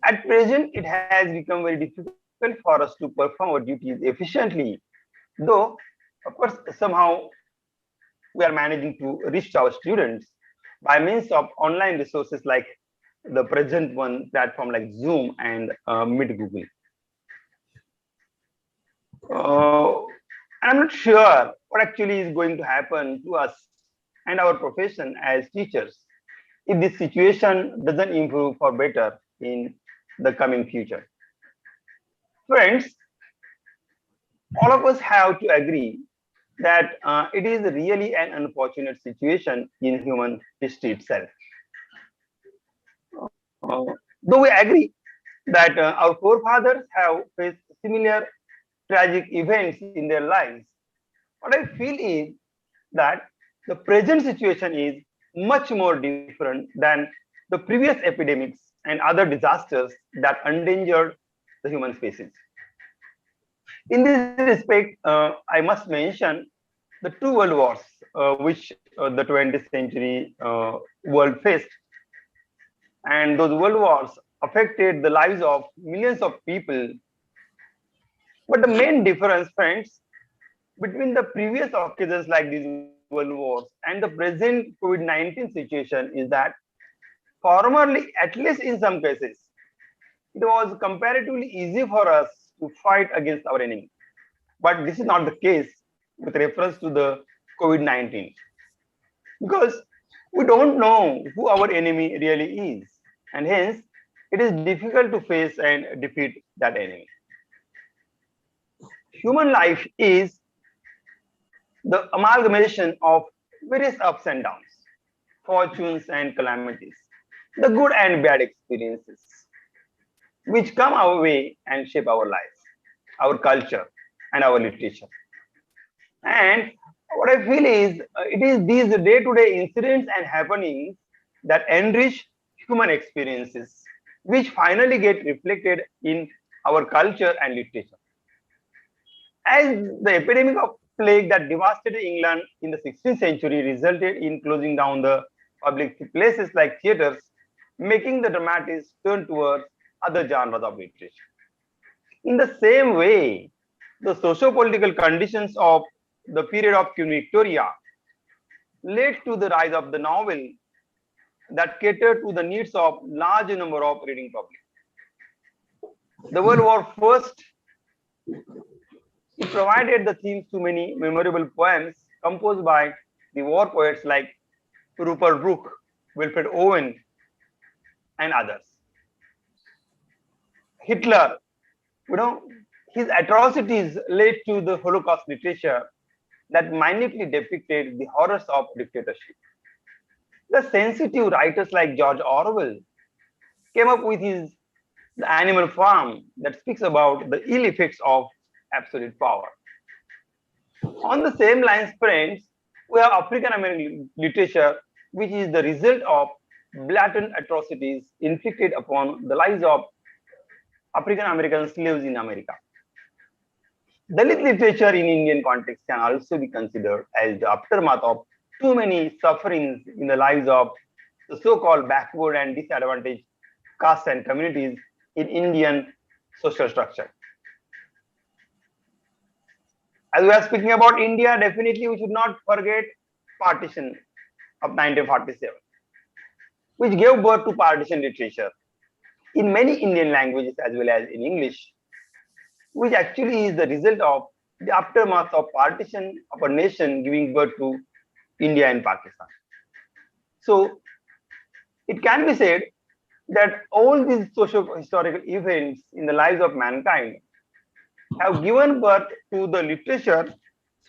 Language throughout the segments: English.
At present, it has become very difficult for us to perform our duties efficiently, though, of course, somehow we are managing to reach our students by means of online resources like the present one platform like Zoom and Meet Google. Uh, and I'm not sure what actually is going to happen to us and our profession as teachers if this situation doesn't improve for better in the coming future. Friends, all of us have to agree that it is really an unfortunate situation in human history itself. Uh, though we agree that our forefathers have faced similar tragic events in their lives, what I feel is that the present situation is much more different than the previous epidemics and other disasters that endangered the human species. In this respect, I must mention the two world wars which the 20th century world faced. And those world wars affected the lives of millions of people. But the main difference, friends, between the previous occasions like these world wars and the present COVID-19 situation is that formerly, at least in some cases, it was comparatively easy for us to fight against our enemy. But this is not the case with reference to the COVID-19 because we don't know who our enemy really is, and hence it is difficult to face and defeat that enemy. Human life is the amalgamation of various ups and downs, fortunes and calamities, the good and bad experiences which come our way and shape our lives, our culture, and our literature. And what I feel is it is these day-to-day incidents and happenings that enrich human experiences, which finally get reflected in our culture and literature. As the epidemic of plague that devastated England in the 16th century resulted in closing down the public places like theaters, making the dramatists turn towards other genres of literature. In the same way, the socio-political conditions of the period of Queen Victoria led to the rise of the novel that catered to the needs of large number of reading public. The World War First, it provided the themes to many memorable poems composed by the war poets like Rupert Brooke, Wilfred Owen, and others. Hitler, you know, his atrocities led to the Holocaust literature that minutely depicted the horrors of dictatorship. The sensitive writers like George Orwell came up with his The Animal Farm that speaks about the ill effects of absolute power. On the same lines, friends, we have African American literature, which is the result of blatant atrocities inflicted upon the lives of African American slaves in America. Dalit literature in Indian context can also be considered as the aftermath of too many sufferings in the lives of the so-called backward and disadvantaged castes and communities in Indian social structure. As we are speaking about India, definitely we should not forget partition of 1947, which gave birth to partition literature in many Indian languages as well as in English, which actually is the result of the aftermath of partition of a nation giving birth to India and Pakistan. So it can be said that all these social historical events in the lives of mankind have given birth to the literature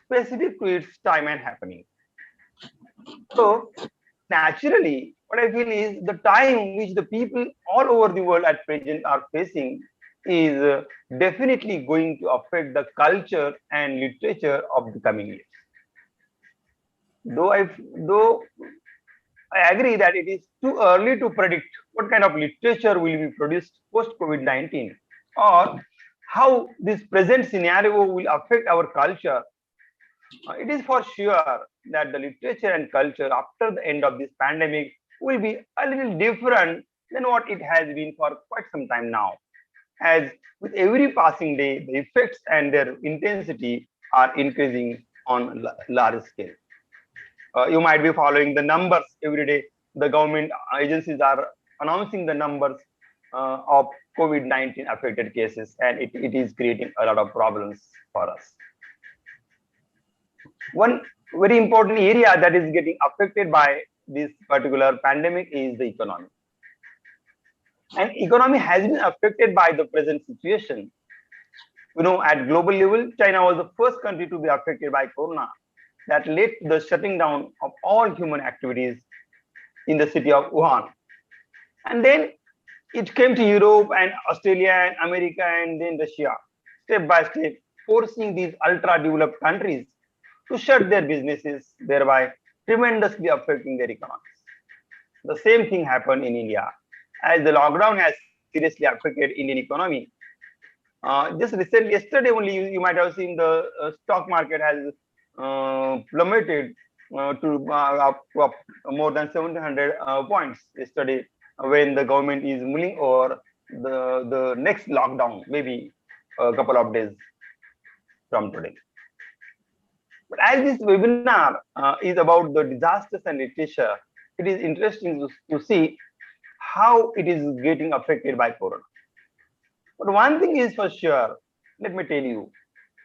specific to its time and happening. So naturally, what I feel is the time which the people all over the world at present are facing is definitely going to affect the culture and literature of the coming years. Though I agree that it is too early to predict what kind of literature will be produced post COVID-19 or how this present scenario will affect our culture. It is for sure that the literature and culture after the end of this pandemic will be a little different than what it has been for quite some time now. As with every passing day, the effects and their intensity are increasing on large scale. You might be following the numbers every day. The government agencies are announcing the numbers of COVID-19 affected cases, and it is creating a lot of problems for us. One very important area that is getting affected by this particular pandemic is the economy. And economy has been affected by the present situation. At global level, China was the first country to be affected by corona that led to the shutting down of all human activities in the city of Wuhan. And then it came to Europe and Australia and America and then Russia, step by step, forcing these ultra-developed countries to shut their businesses, thereby tremendously affecting their economies. The same thing happened in India, as the lockdown has seriously affected Indian economy. Just recently, yesterday only, you might have seen the stock market has plummeted to more than 700 points yesterday, when the government is mulling over the next lockdown, maybe a couple of days from today. But as this webinar is about the disasters and literature, it is interesting to see how it is getting affected by corona. But one thing is for sure, let me tell you,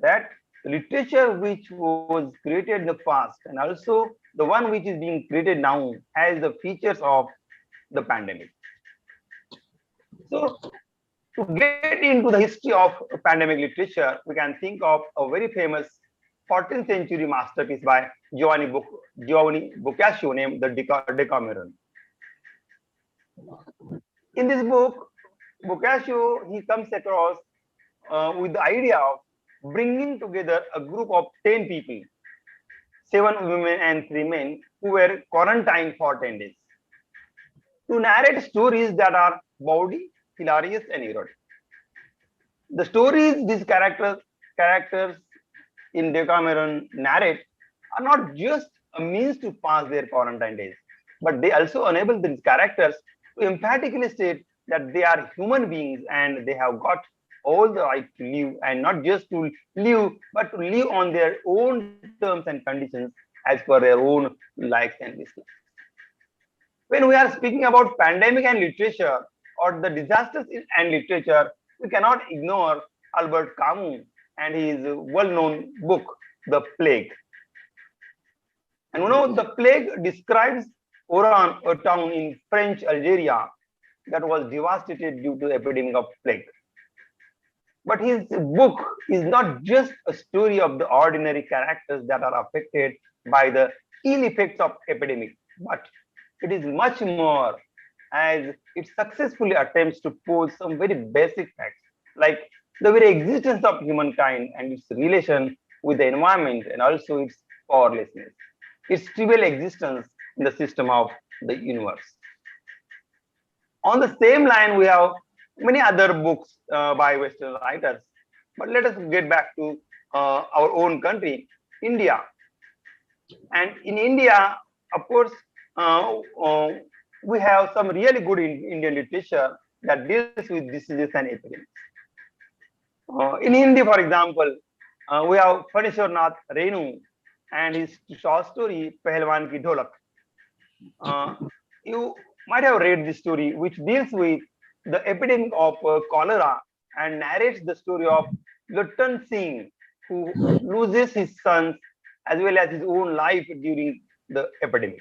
that literature which was created in the past and also the one which is being created now has the features of the pandemic. So to get into the history of pandemic literature, we can think of a very famous 14th century masterpiece by Giovanni Boccaccio named the Decameron. In this book, Boccaccio, he comes across with the idea of bringing together a group of 10 people, 7 women and 3 men, who were quarantined for 10 days, to narrate stories that are bawdy, hilarious, and erotic. The stories these characters in Decameron narrate are not just a means to pass their quarantine days, but they also enable these characters to emphatically state that they are human beings and they have got all the right to live, and not just to live, but to live on their own terms and conditions as per their own likes and dislikes. When we are speaking about pandemic and literature, or the disasters and literature, we cannot ignore Albert Camus and his well-known book, The Plague. And the plague describes Oran, a town in French Algeria that was devastated due to the epidemic of plague. But his book is not just a story of the ordinary characters that are affected by the ill effects of epidemic, but it is much more, as it successfully attempts to pose some very basic facts, like the very existence of humankind and its relation with the environment, and also its powerlessness, its trivial existence in the system of the universe. On the same line, we have many other books by Western writers, but let us get back to our own country, India. And in India, of course, we have some really good Indian literature that deals with diseases and epidemics. In Hindi, for example, we have Phanishwar Nath Renu and his short story Pehlwan Ki Dholak. You might have read this story, which deals with the epidemic of cholera and narrates the story of Lutan Singh, who loses his sons as well as his own life during the epidemic.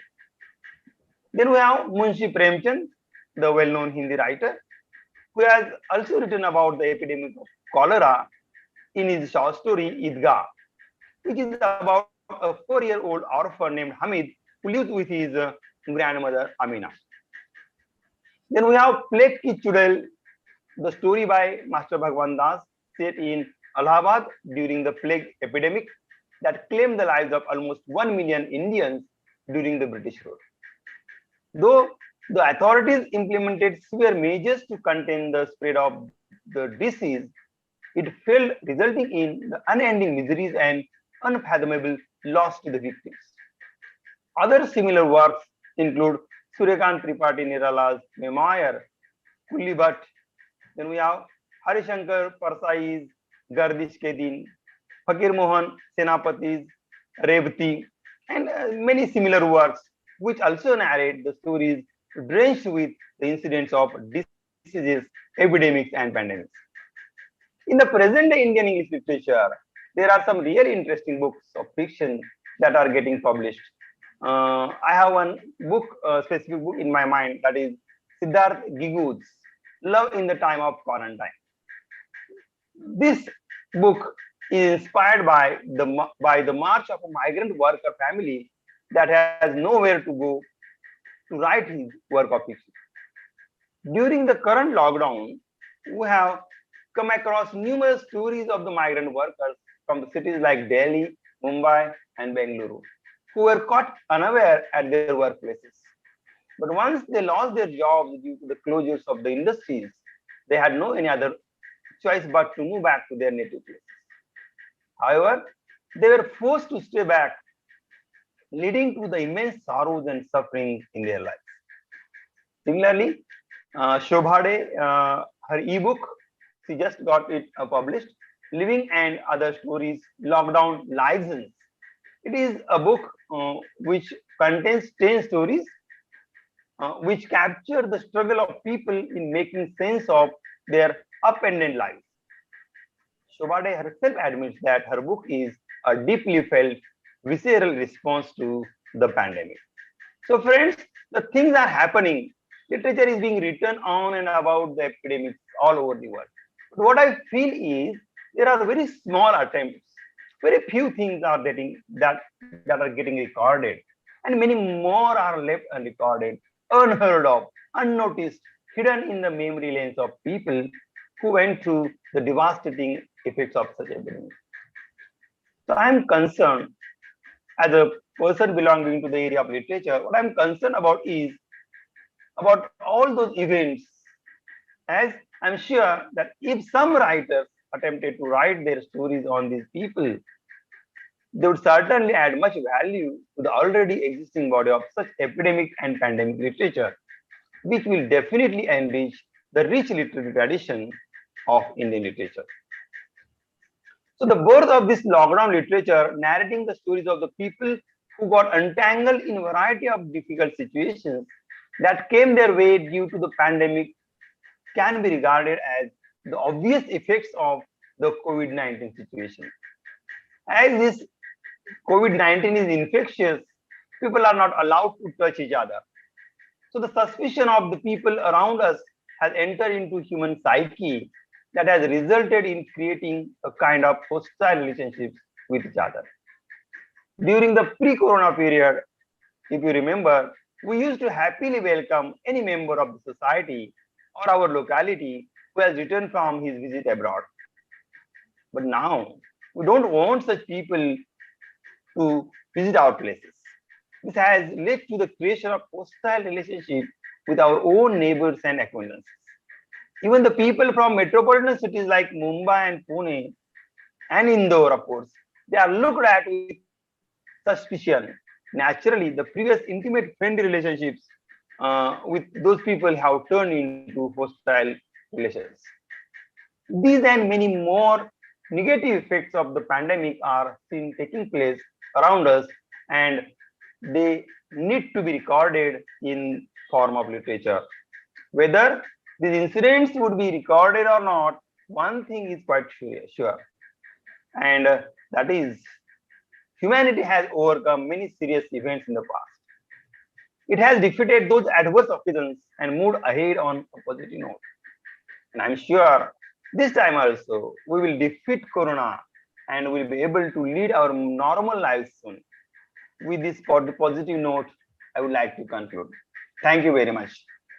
Then we have Munshi Premchand, the well-known Hindi writer, who has also written about the epidemic of cholera in his short story Idgah, which is about a 4-year-old orphan named Hamid who lives with his grandmother Amina. Then we have Plague Ki Chudel, the story by Master Bhagwan Das, set in Allahabad during the plague epidemic that claimed the lives of almost 1 million Indians during the British rule. Though the authorities implemented severe measures to contain the spread of the disease, it failed, resulting in the unending miseries and unfathomable loss to the victims. Other similar works include Suryakant Tripathi Nirala's memoir, Kulli Bhatt. Then we have Harishankar Parsai's Gardish Ke Din, Fakir Mohan Senapati's Revati, and many similar works which also narrate the stories drenched with the incidents of diseases, epidemics, and pandemics. In the present day Indian English literature, there are some really interesting books of fiction that are getting published. I have one book, specific book in my mind, that is Siddharth Gigu's Love in the Time of Quarantine. This book is inspired by the march of a migrant worker family that has nowhere to go to write his work of fiction. During the current lockdown, we have come across numerous stories of the migrant workers from the cities like Delhi, Mumbai, and Bengaluru, who were caught unaware at their workplaces. But once they lost their jobs due to the closures of the industries, they had no any other choice but to move back to their native places. However, they were forced to stay back, leading to the immense sorrows and sufferings in their lives. Similarly, Shobhade, her ebook, she just got it published, Living and Other Stories, Lockdown License. It is a book which contains 10 stories which capture the struggle of people in making sense of their up and down lives. Shobhade herself admits that her book is a deeply felt, visceral response to the pandemic. So, friends, the things are happening. Literature is being written on and about the epidemics all over the world. But what I feel is there are very small attempts. Very few things are that are getting recorded, and many more are left unrecorded, unheard of, unnoticed, hidden in the memory lanes of people who went through the devastating effects of such epidemics. So I am concerned as a person belonging to the area of literature. What I am concerned about is about all those events, as I'm sure that if some writers attempted to write their stories on these people, they would certainly add much value to the already existing body of such epidemic and pandemic literature, which will definitely enrich the rich literary tradition of Indian literature. So the birth of this lockdown literature, narrating the stories of the people who got entangled in a variety of difficult situations that came their way due to the pandemic, can be regarded as the obvious effects of the COVID-19 situation. As this COVID-19 is infectious, people are not allowed to touch each other. So the suspicion of the people around us has entered into human psyche that has resulted in creating a kind of hostile relationships with each other. During the pre-corona period, if you remember, we used to happily welcome any member of the society or our locality who has returned from his visit abroad. But now, we don't want such people to visit our places. This has led to the creation of hostile relationships with our own neighbors and acquaintances. Even the people from metropolitan cities like Mumbai and Pune and Indore, of course, they are looked at with suspicion. Naturally, the previous intimate friendly relationships with those people have turned into hostile relations. These and many more negative effects of the pandemic are seen taking place around us, and they need to be recorded in form of literature. Whether these incidents would be recorded or not, one thing is quite sure, and that is humanity has overcome many serious events in the past. It has defeated those adverse occasions and moved ahead on a positive note. And I'm sure this time also we will defeat Corona and will be able to lead our normal lives soon. With this positive note, I would like to conclude. Thank you very much.